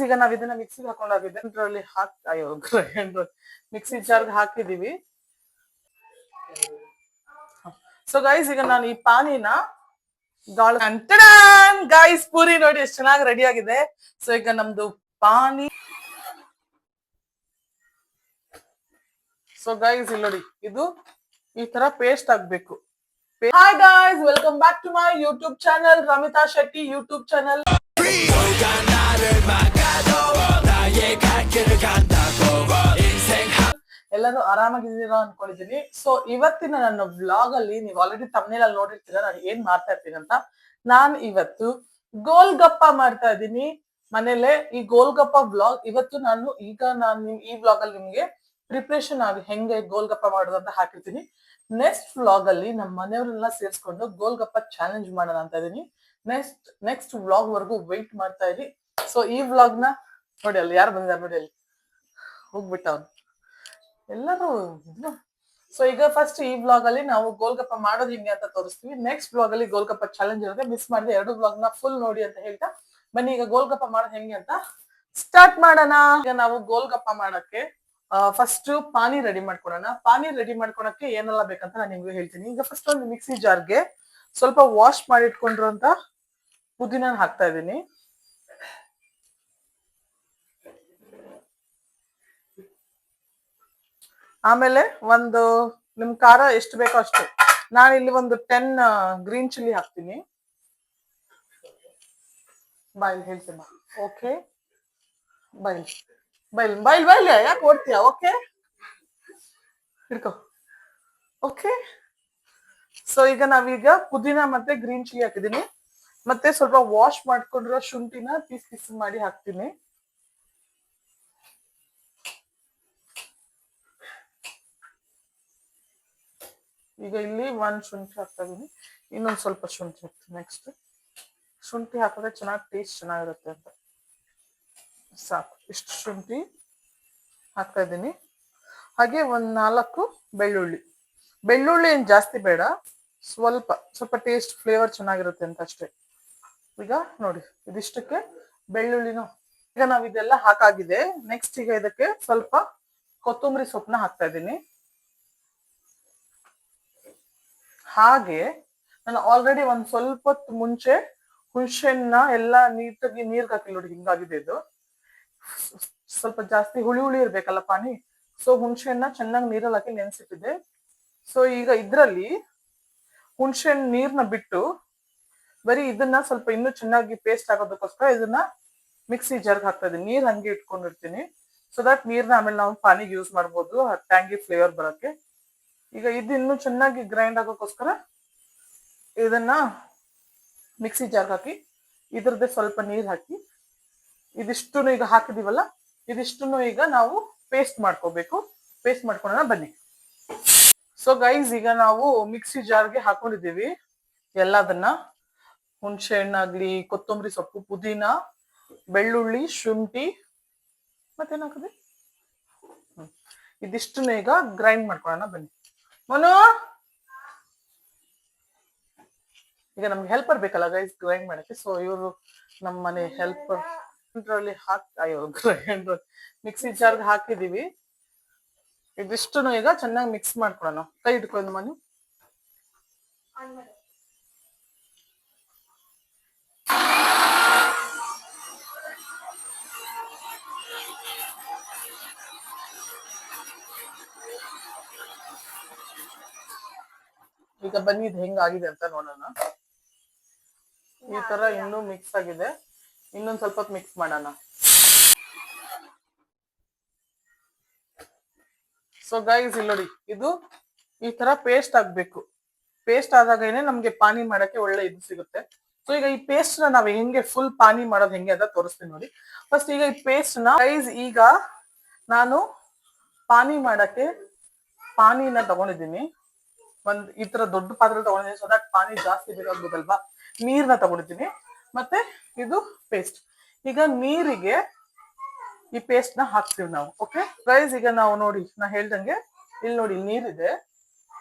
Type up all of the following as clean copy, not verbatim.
ಈಗ ನಾವ್ ಇದನ್ನ ಮಿಕ್ಸಿಗೆ ಹಾಕೊಂಡಾಗಿದೆ ಇದರಲ್ಲಿ ಅಯ್ಯೋ ಗ್ರೈಂಡರ್ ಮಿಕ್ಸಿ ಜಾರ್ಗೆ ಹಾಕಿದೀವಿ. ಸೊ ಗೈಸ್ ಈಗ ನಾನು ಈ ಪಾನಿನ ಗೈಸ್ ಪೂರಿ ನೋಡಿ ಎಷ್ಟು ಚೆನ್ನಾಗಿ ರೆಡಿ ಆಗಿದೆ. ಸೊ ಈಗ ನಮ್ದು ಪಾನಿ. ಸೊ ಗೈಸ್ ಇಲ್ಲಿ ನೋಡಿ ಇದು ಈ ತರ ಪೇಸ್ಟ್ ಆಗ್ಬೇಕು. Hi guys, welcome back to my YouTube channel, Ramita Shetty YouTube channel. ಎಲ್ಲರೂ ಆರಾಮಾಗಿದ್ದೀರಾ ಅನ್ಕೊಂಡಿದೀನಿ. ಸೊ ಇವತ್ತಿನ ನನ್ನ ವ್ಲಾಗ್ ಅಲ್ಲಿ ನೀವು ಆಲ್ರೆಡಿ ತಮ್ನೇಲ್ ಅಲ್ಲಿ ನೋಡಿರ್ತೀರಾ ನಾನು ಏನ್ ಮಾಡ್ತಾ ಇರ್ತೀನಿ ಅಂತ. ನಾನ್ ಇವತ್ತು ಗೋಲ್ಗಪ್ಪ ಮಾಡ್ತಾ ಇದ್ದೀನಿ ಮನೇಲೆ. ಈ ಗೋಲ್ಗಪ್ಪ ವ್ಲಾಗ್ ಇವತ್ತು ನಾನು ಈ ವ್ಲಾಗ್ ಅಲ್ಲಿ ನಿಮ್ಗೆ ಪ್ರಿಪ್ರೇಷನ್ ಆಗಿ ಹೆಂಗೆ ಗೋಲ್ಗಪ್ಪ ಮಾಡೋದು ಅಂತ ಹಾಕಿರ್ತೀನಿ. ನೆಕ್ಸ್ಟ್ ವ್ಲಾಗ್ ಅಲ್ಲಿ ನಮ್ಮ ಮನೆಯವರೆಲ್ಲ ಸೇರ್ಸ್ಕೊಂಡು ಗೋಲ್ಗಪ್ಪ ಚಾಲೆಂಜ್ ಮಾಡೋಣ ಅಂತ ಇದೀನಿ. ನೆಕ್ಸ್ಟ್ ವ್ಲಾಗ್ ವರ್ಗು ವೆಯ್ಟ್ ಮಾಡ್ತಾ ಇರಿ. ಸೊ ಈ ವ್ಲಾಗ್ ನ ನೋಡಿ, ಅಲ್ಲಿ ಯಾರು ಬಂದಿದ್ದಾರೆ ನೋಡಿ, ಅಲ್ಲಿ ಹೋಗ್ಬಿಟ್ಟ ಅವ್ನು ಎಲ್ಲರೂ. ಸೊ ಈಗ ಫಸ್ಟ್ ಈ ವ್ಲಾಗ್ ಅಲ್ಲಿ ನಾವು ಗೋಲ್ಗಪ್ಪ ಮಾಡೋದು ಹಿಂಗೆ ಅಂತ ತೋರಿಸ್ತೀವಿ. ನೆಕ್ಸ್ಟ್ ವ್ಲಾಗ್ ಅಲ್ಲಿ ಗೋಲ್ಗಪ್ಪ ಚಾಲೆಂಜ್ ಇರುತ್ತೆ. ಮಿಸ್ ಮಾಡಿದ್ರೆ 2 ವ್ಲಾಗ್ ನ ಫುಲ್ ನೋಡಿ ಅಂತ ಹೇಳ್ತಾ ಬನ್ನಿ ಈಗ ಗೋಲ್ಗಪ್ಪ ಮಾಡೋದು ಹೆಂಗೆ ಅಂತ ಸ್ಟಾರ್ಟ್ ಮಾಡೋಣ. ಈಗ ನಾವು ಗೋಲ್ಗಪ್ಪ ಮಾಡಕ್ಕೆ ಫಸ್ಟ್ ಪಾನಿ ರೆಡಿ ಮಾಡ್ಕೊಳೋಣ. ಪಾನಿ ರೆಡಿ ಮಾಡ್ಕೊಳಕ್ಕೆ ಏನೆಲ್ಲ ಬೇಕಂತ ನಾನು ನಿಮ್ಗೆ ಹೇಳ್ತೀನಿ. ಈಗ ಫಸ್ಟ್ ಒಂದು ಮಿಕ್ಸಿ ಜಾರ್ಗೆ ಸ್ವಲ್ಪ ವಾಶ್ ಮಾಡಿ ಇಟ್ಕೊಂಡಿರುವಂತ ಪುದೀನ ಹಾಕ್ತಾ ಇದ್ದೀನಿ. ಆಮೇಲೆ ಒಂದು ನಿಮ್ ಖಾರ ಎಷ್ಟು ಬೇಕೋ ಅಷ್ಟು. ನಾನಿಲ್ಲಿ ಒಂದು 10 ಗ್ರೀನ್ ಚಿಲ್ಲಿ ಹಾಕ್ತೀನಿ. ಬಾಯ್ಲ್ ಹೇಳ್ತೀನಿ. ಓಕೆ, ಬೈಲ್ ಯಾಕೆ ಓಡ್ತೀಯ? ಓಕೆ ಹಿಡ್ಕೊ. ಓಕೆ, ಸೊ ಈಗ ನಾವೀಗ ಪುದೀನ ಮತ್ತೆ ಗ್ರೀನ್ ಚಿಲ್ಲಿ ಹಾಕಿದೀನಿ. ಮತ್ತೆ ಸ್ವಲ್ಪ ವಾಶ್ ಮಾಡ್ಕೊಂಡಿರೋ ಶುಂಠಿನ ಪೀಸ್ ಮಾಡಿ ಹಾಕ್ತೀನಿ. ಈಗ ಇಲ್ಲಿ 1 ಶುಂಠಿ ಹಾಕ್ತಾ ಇದೀನಿ. ಇನ್ನೊಂದು ಸ್ವಲ್ಪ ಶುಂಠಿ ಹಾಕ್ತೀನಿ. ನೆಕ್ಸ್ಟ್ ಶುಂಠಿ ಹಾಕಿದ್ರೆ ಚೆನ್ನಾಗಿ ಟೇಸ್ಟ್ ಚೆನ್ನಾಗಿರುತ್ತೆ ಅಂತ ಸಾಕು. ಇಷ್ಟು ಶುಂಠಿ ಹಾಕ್ತಾ ಇದ್ದೀನಿ. ಹಾಗೆ 4 ಬೆಳ್ಳುಳ್ಳಿ ಏನ್ ಜಾಸ್ತಿ ಬೇಡ, ಸ್ವಲ್ಪ ಟೇಸ್ಟ್ ಫ್ಲೇವರ್ ಚೆನ್ನಾಗಿರುತ್ತೆ ಅಂತ ಅಷ್ಟೇ. ಈಗ ನೋಡಿ ಇದಿಷ್ಟಕ್ಕೆ ಬೆಳ್ಳುಳ್ಳಿನೂ ಈಗ ನಾವ್ ಇದೆಲ್ಲ ಹಾಕಾಗಿದೆ. ನೆಕ್ಸ್ಟ್ ಈಗ ಇದಕ್ಕೆ ಸ್ವಲ್ಪ ಕೊತ್ತಂಬರಿ ಸೊಪ್ಪನ್ನ ಹಾಕ್ತಾ ಇದ್ದೀನಿ. ಹಾಗೆ ನಾನು ಆಲ್ರೆಡಿ ಒಂದ್ ಸ್ವಲ್ಪ ಹೊತ್ತು ಮುಂಚೆ ಹುಣಸೆಹಣ್ಣ ಎಲ್ಲ ನೀಟಾಗಿ ನೀರ್ಗೆ ಹಾಕಿ ನೋಡಿ, ಹಿಂಗಾಗಿದೆ ಇದು. ಸ್ವಲ್ಪ ಜಾಸ್ತಿ ಹುಳಿ ಇರ್ಬೇಕಲ್ಲ ಪಾನಿ. ಸೊ ಹುಣಸೆಹಣ್ಣ ಚೆನ್ನಾಗಿ ನೀರಲ್ಲಿ ಹಾಕಿ ನೆನ್ಸಿಟ್ಟಿದೆ. ಸೊ ಈಗ ಇದ್ರಲ್ಲಿ ಹುಣಸೆಹಣ್ಣು ನೀರ್ನ ಬಿಟ್ಟು ಬರೀ ಇದನ್ನ ಸ್ವಲ್ಪ ಇನ್ನೂ ಚೆನ್ನಾಗಿ ಪೇಸ್ಟ್ ಆಗೋದಕ್ಕೋಸ್ಕರ ಇದನ್ನ ಮಿಕ್ಸಿ ಜಾರ್ಗೆ ಹಾಕ್ತಾ ಇದೀನಿ. ನೀರ್ ಹಂಗೆ ಇಟ್ಕೊಂಡಿರ್ತೀನಿ. ಸೊ ದಟ್ ನೀರ್ನ ಆಮೇಲೆ ನಾವು ಪಾನಿಗೆ ಯೂಸ್ ಮಾಡ್ಬೋದು ಟ್ಯಾಂಗಿ ಫ್ಲೇವರ್ ಬರೋಕ್ಕೆ. ಈಗ ಇದು ಇನ್ನೂ ಚೆನ್ನಾಗಿ ಗ್ರೈಂಡ್ ಆಗೋಕ್ಕೋಸ್ಕರ ಇದನ್ನ ಮಿಕ್ಸಿ ಜಾರ್ಗೆ ಹಾಕಿ ಇದ್ರದ್ದೇ ಸ್ವಲ್ಪ ನೀರ್ ಹಾಕಿ ಇದಿಷ್ಟು ಈಗ ಹಾಕಿದೀವಲ್ಲ, ಇದಿಷ್ಟು ಈಗ ನಾವು ಪೇಸ್ಟ್ ಮಾಡ್ಕೋಬೇಕು. ಪೇಸ್ಟ್ ಮಾಡ್ಕೊಳ್ಳೋಣ ಬನ್ನಿ. ಸೊ ಗೈಸ್ ಈಗ ನಾವು ಮಿಕ್ಸಿ ಜಾರ್ಗೆ ಹಾಕೊಂಡಿದೀವಿ ಎಲ್ಲದನ್ನ. ಹುಣಸೆ ಹಣ್ಣಾಗ್ಲಿ, ಕೊತ್ತಂಬರಿ ಸೊಪ್ಪು, ಪುದೀನ, ಬೆಳ್ಳುಳ್ಳಿ, ಶುಂಠಿ ಮತ್ತೇನ್ ಹಾಕಿದೆ, ಇದಿಷ್ಟು ಈಗ ಗ್ರೈಂಡ್ ಮಾಡ್ಕೊಳ್ಳೋಣ ಬನ್ನಿ. ಮನು, ಈಗ ನಮ್ಗೆ ಹೆಲ್ಪರ್ ಬೇಕಲ್ಲ ಗೈಸ್ ಗ್ರೈಂಡ್ ಮಾಡಕ್ಕೆ. ಸೊ ಇವರು ನಮ್ಮ ಮನೆ ಹೆಲ್ಪರ್. ಗ್ರೈಂಡರ್ ಮಿಕ್ಸಿ ಜಾರ್ಗೆ ಹಾಕಿದೀವಿ. ಇದಿಷ್ಟು ಈಗ ಚೆನ್ನಾಗಿ ಮಿಕ್ಸ್ ಮಾಡ್ಕೊಳ್ಳೋಣ. ಕೈ ಇಟ್ಕೊಂಡು ಮನು. ಈಗ ಬನ್ನಿ ಇದು ಹೆಂಗಾಗಿದೆ ಅಂತ ನೋಡೋಣ. ಈ ತರ ಇನ್ನೂ ಮಿಕ್ಸ್ ಆಗಿದೆ. ಇನ್ನೊಂದ್ ಸ್ವಲ್ಪ ಹೊತ್ತು ಮಿಕ್ಸ್ ಮಾಡೋಣ. ಸೊ ಗೈಸ್ ಇಲ್ಲಿ ನೋಡಿ ಇದು ಈ ತರ ಪೇಸ್ಟ್ ಆಗ್ಬೇಕು. ಪೇಸ್ಟ್ ಆದಾಗೇನೆ ನಮ್ಗೆ ಪಾನಿ ಮಾಡಕ್ಕೆ ಒಳ್ಳೆ ಇದು ಸಿಗುತ್ತೆ. ಸೊ ಈಗ ಈ ಪೇಸ್ಟ್ ನ ನಾವ್ ಹೆಂಗೆ ಫುಲ್ ಪಾನಿ ಮಾಡೋದು ಹೆಂಗೆ ಅಂತ ತೋರಿಸ್ತೀನಿ ನೋಡಿ. ಫಸ್ಟ್ ಈಗ ಈ ಪೇಸ್ಟ್ ನ ಗೈಸ್ ಈಗ ನಾನು ಪಾನಿ ಮಾಡಕ್ಕೆ ಪಾನಿನ ತಗೊಂಡಿದ್ದೀನಿ. ಈ ತರ ದೊಡ್ಡ ಪಾತ್ರೆ ತಗೊಂಡಿದ್ದೀನಿ. ಸೊ ದಟ್ ಪಾನಿ ಜಾಸ್ತಿ ಬೇಕಾಗ್ಬೇಕಲ್ವಾ. ನೀರ್ನ ತಗೊಂಡಿದ್ದೀನಿ. ಮತ್ತೆ ಇದು ಪೇಸ್ಟ್. ಈಗ ನೀರಿಗೆ ಈ ಪೇಸ್ಟ್ ನ ಹಾಕ್ತೀವಿ ನಾವು. ಓಕೆ ಗೈಸ್ ಈಗ ನಾವು ನೋಡಿ ನಾ ಹೇಳ್ದಂಗೆ ಇಲ್ಲಿ ನೋಡಿ ನೀರಿದೆ.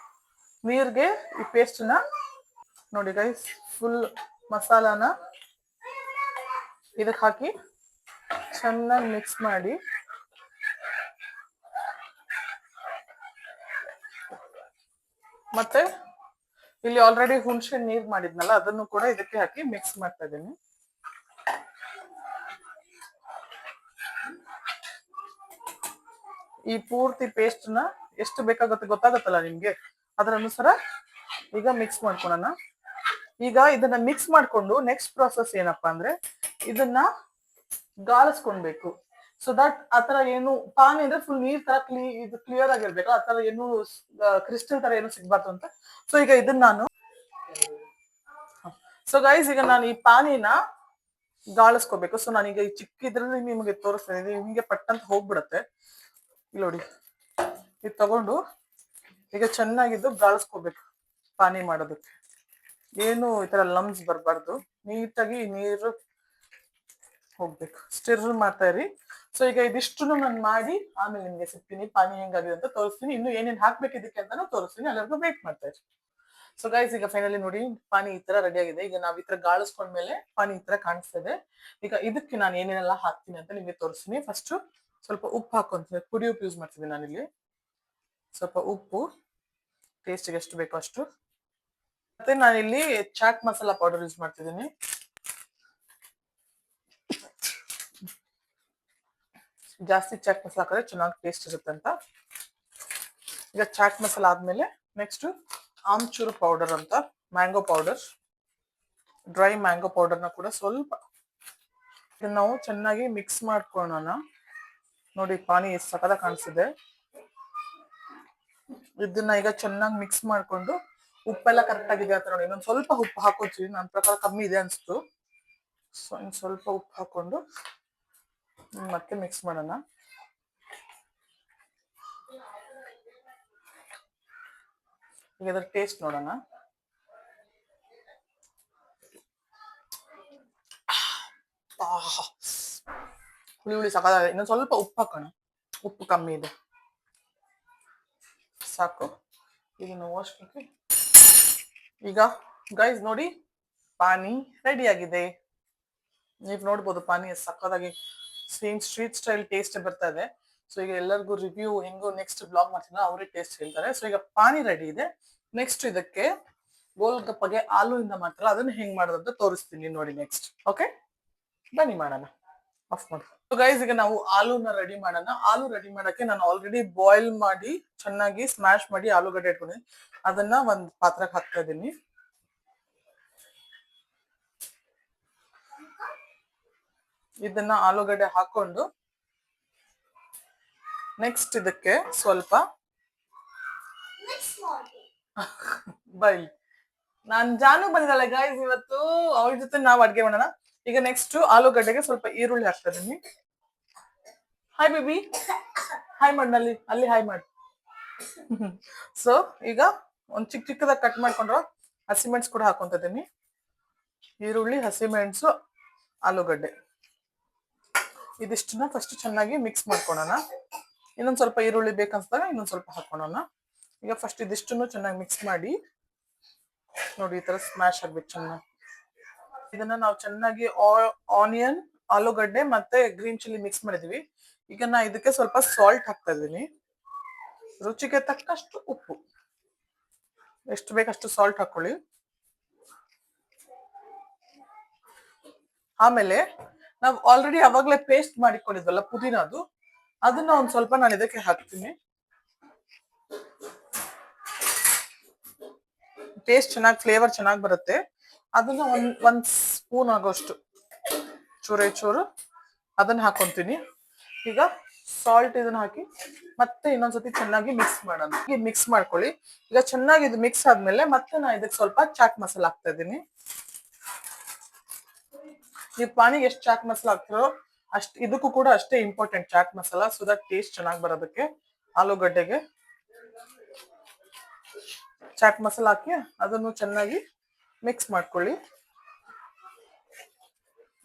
ನೀರ್ಗೆ ಈ ಪೇಸ್ಟ್ ನ ನೋಡಿ ಗೈಸ್ ಫುಲ್ ಮಸಾಲಾನ ಇದಕ್ಕೆ ಹಾಕಿ ಚೆನ್ನಾಗಿ ಮಿಕ್ಸ್ ಮಾಡಿ ಮತ್ತೆ ಇಲ್ಲಿ ಆಲ್ರೆಡಿ ಹುಣಸೆ ನೀರ್ ಮಾಡಿದ್ನಲ್ಲ ಅದನ್ನು ಕೂಡ ಇದಕ್ಕೆ ಹಾಕಿ ಮಿಕ್ಸ್ ಮಾಡ್ತಾ ಇದ್ದೀನಿ. ಈ ಪೂರ್ತಿ ಪೇಸ್ಟ್ ನ ಎಷ್ಟು ಬೇಕಾಗುತ್ತೆ ಗೊತ್ತಾಗತ್ತಲ್ಲ ನಿಮ್ಗೆ, ಅದರ ಅನುಸಾರ ಈಗ ಮಿಕ್ಸ್ ಮಾಡ್ಕೊಳ್ಳೋಣ. ಈಗ ಇದನ್ನ ಮಿಕ್ಸ್ ಮಾಡ್ಕೊಂಡು ನೆಕ್ಸ್ಟ್ ಪ್ರಾಸೆಸ್ ಏನಪ್ಪಾ ಅಂದ್ರೆ ಇದನ್ನ ಗಾಳಿಸ್ಕೊಳ್ಬೇಕು. ಸೊ ದಟ್ ಆತರ ಏನು ಪಾನಿ ಅಂದ್ರೆ ಫುಲ್ ನೀರ್ ತರ ಇದು ಕ್ಲಿಯರ್ ಆಗಿರ್ಬೇಕು, ಆತರ ಏನು ಕ್ರಿಸ್ಟಲ್ ತರ ಏನು ಸಿಗ್ಬಾರ್ದು ಅಂತ. ಸೊ ಈಗ ಇದನ್ನ ನಾನು ಗೈಸ್ ಈಗ ನಾನು ಈ ಪಾನಿನ ಗಾಳಿಸ್ಕೋಬೇಕು. ಸೊ ನಾನೀಗ ಈ ಚಿಕ್ಕ ಇದ್ರಲ್ಲಿ ನಿಮಗೆ ತೋರಿಸ್ತಾ ಇದ್ದೀನಿ, ನಿಮಗೆ ಪಟ್ಟಂತ ಹೋಗ್ಬಿಡತ್ತೆ. ಇಲ್ಲಿ ನೋಡಿ, ಇದು ತಗೊಂಡು ಈಗ ಚೆನ್ನಾಗಿದ್ದು ಗಾಳಿಸ್ಕೋಬೇಕು. ಪಾನಿ ಮಾಡೋದಕ್ಕೆ ಏನು ಈ ತರ ಲಮ್ಸ್ ಬರಬಾರ್ದು, ನೀಟಾಗಿ ನೀರು ಹೋಗ್ಬೇಕು. ಸ್ಟಿರ್ ಮಾಡ್ತಾ ಇರಿ. ಸೊ ಈಗ ಇದಿಷ್ಟು ನಾನು ಮಾಡಿ ಆಮೇಲೆ ನಿಮ್ಗೆ ಸಿಗ್ತೀನಿ, ಪಾನಿ ಹೆಂಗಾಗಿದೆ ಅಂತ ತೋರಿಸ್ತೀನಿ. ಇನ್ನು ಏನೇನ್ ಹಾಕ್ಬೇಕು ಇದಕ್ಕೆ ಅಂತಾನು ತೋರಿಸ್ತೀನಿ. ಎಲ್ಲರಿಗೂ ವೇಟ್ ಮಾಡ್ತಾ ಇರಿ. ಸೊ ಗೈಸ್ ಈಗ ಫೈನಲಿ ನೋಡಿ ಪಾನಿ ಈ ತರ ರೆಡಿ ಆಗಿದೆ. ಈಗ ನಾವ್ ಈ ತರ ಗಾಳಿಸ್ಕೊಂಡ್ಮೇಲೆ ಪಾನಿ ಈ ತರ ಕಾಣಿಸ್ತಾ ಇದೆ. ಈಗ ಇದಕ್ಕೆ ನಾನು ಏನೇನೆಲ್ಲ ಹಾಕ್ತೀನಿ ಅಂತ ನಿಮ್ಗೆ ತೋರಿಸ್ತೀನಿ. ಫಸ್ಟ್ ಸ್ವಲ್ಪ ಉಪ್ಪು ಹಾಕೊಂತೀನಿ, ಪುಡಿ ಉಪ್ಪು ಯೂಸ್ ಮಾಡ್ತಿದ್ದೀನಿ ನಾನಿಲ್ಲಿ. ಸ್ವಲ್ಪ ಉಪ್ಪು ಟೇಸ್ಟ್ಗೆ ಎಷ್ಟು ಬೇಕೋ ಅಷ್ಟು. ಮತ್ತೆ ನಾನಿಲ್ಲಿ ಚಾಟ್ ಮಸಾಲಾ ಪೌಡರ್ ಯೂಸ್ ಮಾಡ್ತಿದ್ದೀನಿ. ಜಾಸ್ತಿ ಚಾಟ್ ಮಸಾಲ ಹಾಕಿದ್ರೆ ಚೆನ್ನಾಗಿ ಟೇಸ್ಟ್ ಇರುತ್ತೆ ಅಂತ. ಈಗ ಚಾಟ್ ಮಸಾಲ ಆದ್ಮೇಲೆ ನೆಕ್ಸ್ಟ್ ಆಮ್ಚೂರು ಪೌಡರ್ ಅಂತ ಮ್ಯಾಂಗೋ ಪೌಡರ್, ಡ್ರೈ ಮ್ಯಾಂಗೋ ಪೌಡರ್ನ ಕೂಡ ಸ್ವಲ್ಪ ಇದನ್ನ ನಾವು ಚೆನ್ನಾಗಿ ಮಿಕ್ಸ್ ಮಾಡ್ಕೊಳ್ಳೋಣ. ನೋಡಿ ಪಾನಿ ಎಷ್ಟು ಸಕದ ಕಾಣಿಸಿದೆ. ಇದನ್ನ ಈಗ ಚೆನ್ನಾಗಿ ಮಿಕ್ಸ್ ಮಾಡ್ಕೊಂಡು ಉಪ್ಪೆಲ್ಲ ಕರೆಕ್ಟ್ ಆಗಿದೆ ಅಂತ ನೋಡಿ. ಇನ್ನೊಂದು ಸ್ವಲ್ಪ ಉಪ್ಪು ಹಾಕೋತೀವಿ, ನನ್ನ ಪ್ರಕಾರ ಕಮ್ಮಿ ಇದೆ ಅನ್ಸ್ತು. ಸೊ ಇನ್ನು ಸ್ವಲ್ಪ ಉಪ್ಪು ಹಾಕೊಂಡು ಮತ್ತೆ ಮಿಕ್ಸ್ ಮಾಡೋಣ. ಈಗ ಅದ್ರ ಟೇಸ್ಟ್ ನೋಡೋಣ. ಹುಳಿ ಹುಳಿ ಸಕಾಲ. ಇನ್ನೊಂದು ಸ್ವಲ್ಪ ಉಪ್ಪು ಹಾಕೋಣ, ಉಪ್ಪು ಕಮ್ಮಿ ಇದೆ ಸಾಕು. ಇದನ್ನು ವಾಶ್ಗೆ ಈಗ ಗೈಸ್ ನೋಡಿ ಪಾನಿ ರೆಡಿ ಆಗಿದೆ. ನೀವು ನೋಡ್ಬೋದು ಪಾನಿ ಸಕ್ಕದಾಗಿ ಸೇಮ್ ಸ್ಟ್ರೀಟ್ ಸ್ಟೈಲ್ ಟೇಸ್ಟ್ ಬರ್ತಾ ಇದೆ. ಸೊ ಈಗ ಎಲ್ಲರಿಗೂ ರಿವ್ಯೂ ಹೆಂಗೋ ನೆಕ್ಸ್ಟ್ ಬ್ಲಾಗ್ ಮಾಡ್ತೀನಿ, ಅವರೇ ಟೇಸ್ಟ್ ಹೇಳ್ತಾರೆ. ಸೊ ಈಗ ಪಾನಿ ರೆಡಿ ಇದೆ. ನೆಕ್ಸ್ಟ್ ಇದಕ್ಕೆ ಗೋಲ್ಗಪ್ಪಗೆ ಆಲೂ ಇಂದ ಮಾಡ್ತಾರಲ್ಲ ಅದನ್ನ ಹೆಂಗ್ ಮಾಡೋದಂತ ತೋರಿಸ್ತೀನಿ ನೋಡಿ ನೆಕ್ಸ್ಟ್. ಓಕೆ ಬನ್ನಿ ಮಾಡೋಣ. ಆಫ್ ಮಾಡಿ. ಸೊ ಗೈಸ್ ಈಗ ನಾವು ಆಲೂನ ರೆಡಿ ಮಾಡೋಣ. ಆಲೂ ರೆಡಿ ಮಾಡಕ್ಕೆ ನಾನು ಆಲ್ರೆಡಿ ಬಾಯ್ಲ್ ಮಾಡಿ ಚೆನ್ನಾಗಿ ಸ್ಮ್ಯಾಶ್ ಮಾಡಿ ಆಲೂಗಡ್ಡೆ ಇಟ್ಕೊಂಡಿದ್ದೀನಿ. ಅದನ್ನ ಒಂದ್ ಪಾತ್ರಕ್ಕೆ ಹಾಕ್ತಾ ಇದ್ದೀನಿ. ಇದನ್ನ ಆಲೂಗಡ್ಡೆ ಹಾಕೊಂಡು ನೆಕ್ಸ್ಟ್ ಇದಕ್ಕೆ ಸ್ವಲ್ಪ ಬೈಲ್ ನಾನ್ ಜಾನು ಬಂದಿದ್ದಾಳೆ ಗೈಸ್ ಇವತ್ತು, ಅವ್ರ ಜೊತೆ ನಾವ್ ಅಡ್ಗೆ ಮಾಡೋಣ. ಈಗ ನೆಕ್ಸ್ಟ್ ಆಲೂಗಡ್ಡೆಗೆ ಸ್ವಲ್ಪ ಈರುಳ್ಳಿ ಹಾಕ್ತಾ ಇದೀನಿ. ಹಾಯ್ ಬೇಬಿ, ಹಾಯ್ ಮಾಡ್ನಲ್ಲಿ ಅಲ್ಲಿ ಹಾಯ್ ಮಾಡಿ. ಸೊ ಈಗ ಒಂದ್ ಚಿಕ್ಕ ಚಿಕ್ಕದಾಗಿ ಕಟ್ ಮಾಡ್ಕೊಂಡ್ರು ಹಸಿಮೆಣಸು ಕೂಡ ಹಾಕೊಂತ ಇದೀನಿ. ಈರುಳ್ಳಿ, ಹಸಿಮೆಣಸು, ಆಲೂಗಡ್ಡೆ ಇದಿಷ್ಟನ್ನ ಫಸ್ಟ್ ಚೆನ್ನಾಗಿ ಮಿಕ್ಸ್ ಮಾಡ್ಕೊಳ್ಳೋಣ. ಇನ್ನೊಂದ್ ಸ್ವಲ್ಪ ಈರುಳ್ಳಿ ಬೇಕನ್ಸ್ದಾಗ ಇನ್ನೊಂದ್ ಸ್ವಲ್ಪ ಹಾಕೊಳ್ಳೋಣ. ಈಗ ಫಸ್ಟ್ ಇದಿಷ್ಟನ್ನು ಚೆನ್ನಾಗಿ ಮಿಕ್ಸ್ ಮಾಡಿ ನೋಡಿ ಈ ತರ ಸ್ಮ್ಯಾಶ್ ಆಗ್ಬೇಕು ಚೆನ್ನಾಗಿ. ಇದನ್ನ ನಾವು ಚೆನ್ನಾಗಿ ಆನಿಯನ್, ಆಲೂಗಡ್ಡೆ ಮತ್ತೆ ಗ್ರೀನ್ ಚಿಲ್ಲಿ ಮಿಕ್ಸ್ ಮಾಡಿದೀವಿ. ಈಗ ನಾ ಇದಕ್ಕೆ ಸ್ವಲ್ಪ ಸಾಲ್ಟ್ ಹಾಕ್ತಾ ಇದ್ದೀನಿ. ರುಚಿಗೆ ತಕ್ಕಷ್ಟು ಉಪ್ಪು, ಎಷ್ಟು ಬೇಕಷ್ಟು ಸಾಲ್ಟ್ ಹಾಕೊಳ್ಳಿ. ಆಮೇಲೆ ನಾವು ಆಲ್ರೆಡಿ ಅವಾಗಲೇ ಪೇಸ್ಟ್ ಮಾಡಿಕೊಂಡಿದ್ವಲ್ಲ ಪುದೀನದು, ಅದನ್ನ ಒಂದ್ ಸ್ವಲ್ಪ ನಾನು ಇದಕ್ಕೆ ಹಾಕ್ತೀನಿ. ಟೇಸ್ಟ್ ಚೆನ್ನಾಗಿ ಫ್ಲೇವರ್ ಚೆನ್ನಾಗಿ ಬರುತ್ತೆ. ಅದನ್ನ ಒಂದ್ ಸ್ಪೂನ್ ಆಗೋಷ್ಟು ಚೂರೇ ಚೂರು ಅದನ್ನ ಹಾಕೊಂತೀನಿ. ಈಗ ಸಾಲ್ಟ್ ಇದನ್ನ ಹಾಕಿ ಮತ್ತೆ ಇನ್ನೊಂದ್ಸತಿ ಚೆನ್ನಾಗಿ ಮಿಕ್ಸ್ ಮಾಡೋಣ. ಮಿಕ್ಸ್ ಮಾಡ್ಕೊಳ್ಳಿ. ಈಗ ಚೆನ್ನಾಗಿ ಇದು ಮಿಕ್ಸ್ ಆದ್ಮೇಲೆ ಮತ್ತೆ ನಾನು ಇದಕ್ಕೆ ಸ್ವಲ್ಪ ಚಾಟ್ ಮಸಾಲ ಹಾಕ್ತಾ ಇದ್ದೀನಿ. ನೀವು ಪಾನಿಗೆ ಎಷ್ಟು ಚಾಟ್ ಮಸಾಲ ಹಾಕ್ತಿರೋ ಅಷ್ಟು ಇದಕ್ಕೂ ಕೂಡ ಅಷ್ಟೇ important chaat masala, so that taste ಚೆನ್ನಾಗಿ ಬರೋದಕ್ಕೆ. ಆಲೂಗಡ್ಡೆಗೆ ಚಾಟ್ ಮಸಾಲ ಹಾಕಿ ಅದನ್ನು ಚೆನ್ನಾಗಿ ಮಿಕ್ಸ್ ಮಾಡ್ಕೊಳ್ಳಿ.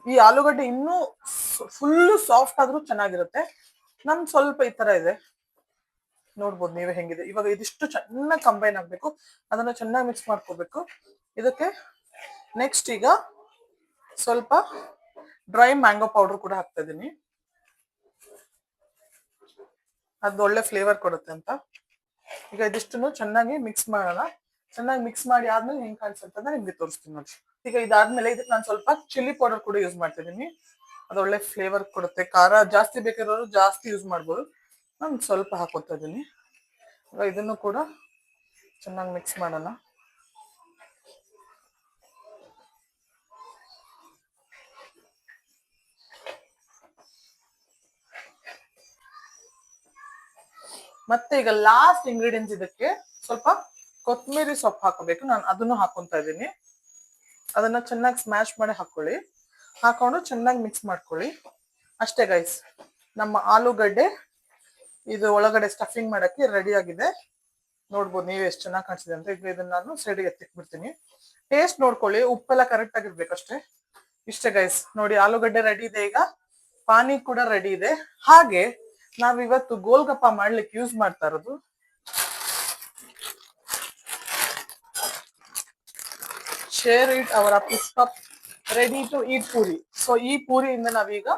ಈ ಆಲೂಗಡ್ಡೆ ಇನ್ನೂ ಫುಲ್ ಸಾಫ್ಟ್ ಆದ್ರೂ ಚೆನ್ನಾಗಿರುತ್ತೆ. ನಮ್ ಸ್ವಲ್ಪ ಈ ತರ ಇದೆ, ನೋಡ್ಬೋದು ನೀವೇ ಹೆಂಗಿದೆ. ಇವಾಗ ಇದಿಷ್ಟು ಚೆನ್ನಾಗಿ ಕಂಬೈನ್ ಆಗ್ಬೇಕು, ಅದನ್ನ ಚೆನ್ನಾಗಿ ಮಿಕ್ಸ್ ಮಾಡ್ಕೋಬೇಕು. ಇದಕ್ಕೆ ನೆಕ್ಸ್ಟ್ ಈಗ ಸ್ವಲ್ಪ ಡ್ರೈ ಮ್ಯಾಂಗೋ ಪೌಡರ್ ಕೂಡ ಹಾಕ್ತಾ ಇದೀನಿ, ಅದು ಒಳ್ಳೆ ಫ್ಲೇವರ್ ಕೊಡುತ್ತೆ ಅಂತ. ಈಗ ಇದಿಷ್ಟನ್ನು ಚೆನ್ನಾಗಿ ಮಿಕ್ಸ್ ಮಾಡೋಣ. ಚೆನ್ನಾಗಿ ಮಿಕ್ಸ್ ಮಾಡಿ ಆದ್ಮೇಲೆ ಹೆಂಗ್ ಕಾಣಿಸುತ್ತೆ ಅಂತ ನಿಮ್ಗೆ ತೋರಿಸ್ತೀನಿ ನೋಡಿ. ಈಗ ಇದಾದ್ಮೇಲೆ ಇದಕ್ಕೆ ನಾನು ಸ್ವಲ್ಪ ಚಿಲ್ಲಿ ಪೌಡರ್ ಕೂಡ ಯೂಸ್ ಮಾಡ್ತಿದ್ದೀನಿ. ಅದು ಒಳ್ಳೆ ಫ್ಲೇವರ್ ಕೊಡುತ್ತೆ. ಖಾರ ಜಾಸ್ತಿ ಬೇಕಿರೋರು ಜಾಸ್ತಿ ಯೂಸ್ ಮಾಡ್ಬೋದು. ನಾನು ಸ್ವಲ್ಪ ಹಾಕೋತಾ ಇದ್ದೀನಿ. ಈಗ ಇದನ್ನು ಕೂಡ ಚೆನ್ನಾಗಿ ಮಿಕ್ಸ್ ಮಾಡೋಣ. ಮತ್ತೆ ಈಗ ಲಾಸ್ಟ್ ಇಂಗ್ರೀಡಿಯೆಂಟ್ಸ್, ಇದಕ್ಕೆ ಸ್ವಲ್ಪ ಕೊತ್ತಂಬರಿ ಸೊಪ್ಪು ಹಾಕೋಬೇಕು. ನಾನು ಅದನ್ನು ಹಾಕೊಂತ ಇದ್ದೀನಿ. ಅದನ್ನ ಚೆನ್ನಾಗಿ ಸ್ಮ್ಯಾಶ್ ಮಾಡಿ ಹಾಕೊಳ್ಳಿ. ಹಾಕೊಂಡು ಚೆನ್ನಾಗಿ ಮಿಕ್ಸ್ ಮಾಡ್ಕೊಳ್ಳಿ. ಅಷ್ಟೇ ಗೈಸ್, ನಮ್ಮ ಆಲೂಗಡ್ಡೆ ಇದು ಒಳಗಡೆ ಸ್ಟಫಿಂಗ್ ಮಾಡಕ್ಕೆ ರೆಡಿ ಆಗಿದೆ. ನೋಡ್ಬೋದು ನೀವು ಎಷ್ಟು ಚೆನ್ನಾಗಿ ಕಾಣಿಸಿದೆ ಅಂತ. ಈಗ ಇದನ್ನ ನಾನು ಸೈಡ್ಗೆ ಎತ್ತಿಕ್ಬಿಡ್ತೀನಿ. ಟೇಸ್ಟ್ ನೋಡ್ಕೊಳ್ಳಿ, ಉಪ್ಪೆಲ್ಲ ಕರೆಕ್ಟ್ ಆಗಿರ್ಬೇಕಷ್ಟೇ. ಇಷ್ಟೇ ಗೈಸ್, ನೋಡಿ ಆಲೂಗಡ್ಡೆ ರೆಡಿ ಇದೆ. ಈಗ ಪಾನಿ ಕೂಡ ರೆಡಿ ಇದೆ. ಹಾಗೆ ನಾವಿವತ್ತು ಗೋಲ್ಗಪ್ಪ ಮಾಡ್ಲಿಕ್ಕೆ ಯೂಸ್ ಮಾಡ್ತಾ ಇರೋದು ಶೇರ್ ಇಟ್ ಅವರ ಪುಸ್ತಕ ready to eat puri. So ಈ ಪೂರಿಯಿಂದ ನಾವೀಗ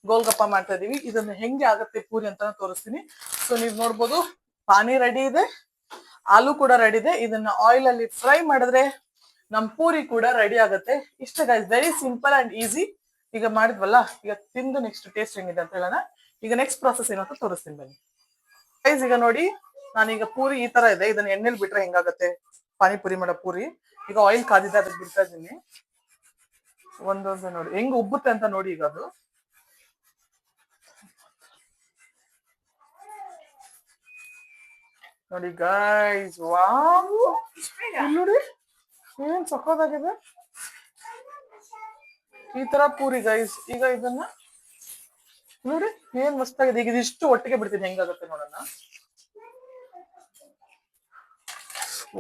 ಗೋಲ್ಗಪ್ಪ ಮಾಡ್ತಾ ಇದೀವಿ. ಇದನ್ನ ಹೆಂಗೆ ಆಗುತ್ತೆ ಪೂರಿ ಅಂತ ತೋರಿಸ್ತೀನಿ. ಸೊ ನೀವು ನೋಡ್ಬೋದು, ಪಾನಿ ರೆಡಿ ಇದೆ, ಆಲೂ ಕೂಡ ರೆಡಿ ಇದೆ. ಇದನ್ನ ಆಯಿಲ್ ಅಲ್ಲಿ ಫ್ರೈ ಮಾಡಿದ್ರೆ ನಮ್ ಪೂರಿ ಕೂಡ ರೆಡಿ ಆಗುತ್ತೆ. ಇಷ್ಟ guys, very simple and easy. ಈಗ ಮಾಡಿದ್ವಲ್ಲ, ಈಗ ತಿಂದು ನೆಕ್ಸ್ಟ್ ಟೇಸ್ಟ್ ಹೆಂಗಿದೆ ಅಂತ ಹೇಳೋಣ. ಈಗ ನೆಕ್ಸ್ಟ್ ಪ್ರಾಸೆಸ್ ಏನಂತ ತೋರಿಸ್ತೀನಿ ಬನ್ನಿ ಗೈಸ್. ಈಗ ನೋಡಿ, ನಾನೀಗ ಪೂರಿ ಈ ತರ ಇದೆ. ಇದನ್ನ ಎಣ್ಣೆಲಿ ಬಿಟ್ರೆ ಹೆಂಗಾಗತ್ತೆ ಪಾನಿಪುರಿ ಮಾಡೋ ಪೂರಿ. ಈಗ ಆಯಿಲ್ ಕಾದಿದೆ, ಅದಕ್ಕೆ ಬಿಡ್ತಾ ಇದ್ದೀನಿ. ಒಂದೊಂದು ನೋಡಿ ಹೆಂಗ್ ಉಬ್ಬುತ್ತೆ ಅಂತ ನೋಡಿ. ಈಗ ಅದು ನೋಡಿ ಗೈಸ್, ವಾವ್, ನೋಡಿ ಏನ್ ಸಖತ್ತಾಗಿದೆ ಈ ತರ ಪೂರಿ ಗೈಸ್. ಈಗ ಇದನ್ನ ನೋಡಿ ಏನ್ ಮಸ್ತಾಗಿದೆ. ಈಗ ಇದಿಷ್ಟು ಒಟ್ಟಿಗೆ ಬಿಡ್ತೀನಿ, ಹೆಂಗಾಗುತ್ತೆ ನೋಡೋಣ.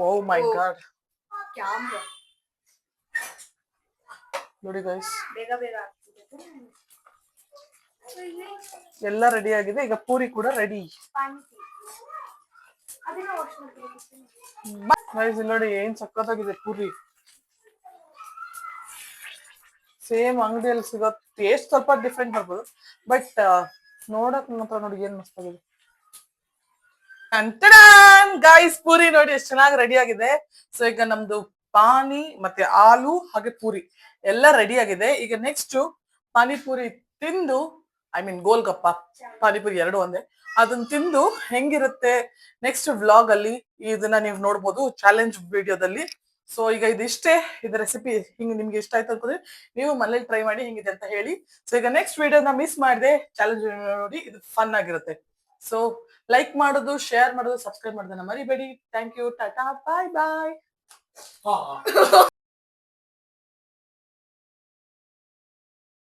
ಓ ಮೈ ಗಾಡ್, ನೋಡಿ ಗೈಸ್, ಎಲ್ಲ ರೆಡಿ ಆಗಿದೆ. ಈಗ ಪೂರಿ ಕೂಡ ರೆಡಿ ಗೈಸ್. ನೋಡಿ ಏನ್ ಸಖತ್ತಾಗಿದೆ ಪೂರಿ. ಸೇಮ್ ಅಂಗಡಿಯಲ್ಲಿ ಸಿಗೋ ಟೇಸ್ಟ್ ಸ್ವಲ್ಪ ಡಿಫ್ರೆಂಟ್ ಬರ್ಬೋದು, ಬಟ್ ನೋಡಕ್ ಮಾತ್ರ ನೋಡಿ ಏನ್ ಮಸ್ತಾಗಿದೆ. ಗೈಸ್, ಪೂರಿ ನೋಡಿ ಎಷ್ಟು ಚೆನ್ನಾಗಿ ರೆಡಿ ಆಗಿದೆ. ಸೊ ಈಗ ನಮ್ದು ಪಾನಿ ಮತ್ತೆ ಆಲೂ ಹಾಗೆ ಪೂರಿ ಎಲ್ಲ ರೆಡಿ ಆಗಿದೆ. ಈಗ ನೆಕ್ಸ್ಟ್ ಪಾನಿಪುರಿ ತಿಂದು, ಐ ಮೀನ್ ಗೋಲ್ಗಪ್ಪ, ಪಾನಿಪುರಿ ಎರಡು ಒಂದೇ, ಅದನ್ನ ತಿಂದು ಹೆಂಗಿರುತ್ತೆ ನೆಕ್ಸ್ಟ್ ವ್ಲಾಗ್ ಅಲ್ಲಿ ಇದನ್ನ ನೀವು ನೋಡ್ಬೋದು, ಚಾಲೆಂಜ್ ವಿಡಿಯೋದಲ್ಲಿ. ಸೊ ಈಗ ಇದಿಷ್ಟೇ, ಇದು ರೆಸಿಪಿ ಹಿಂಗ್ ನಿಮ್ಗೆ ಇಷ್ಟ ಆಯ್ತು ಅನ್ಕೊಂಡ್ರೆ ನೀವು ಮನೇಲಿ ಟ್ರೈ ಮಾಡಿ ಹೆಂಗಿದೆ ಅಂತ ಹೇಳಿ. ಸೊ ಈಗ ನೆಕ್ಸ್ಟ್ ವಿಡಿಯೋನ ಮಿಸ್ ಮಾಡಿದೆ, ಚಾಲೆಂಜ್ ನೋಡಿ, ಇದು ಫನ್ ಆಗಿರುತ್ತೆ. ಸೊ ಲೈಕ್ ಮಾಡೋದು, ಶೇರ್ ಮಾಡೋದು, ಸಬ್ಸ್ಕ್ರೈಬ್ ಮಾಡೋದನ್ನ ಮರಿಬೇಡಿ. Thank you, tata, bye bye.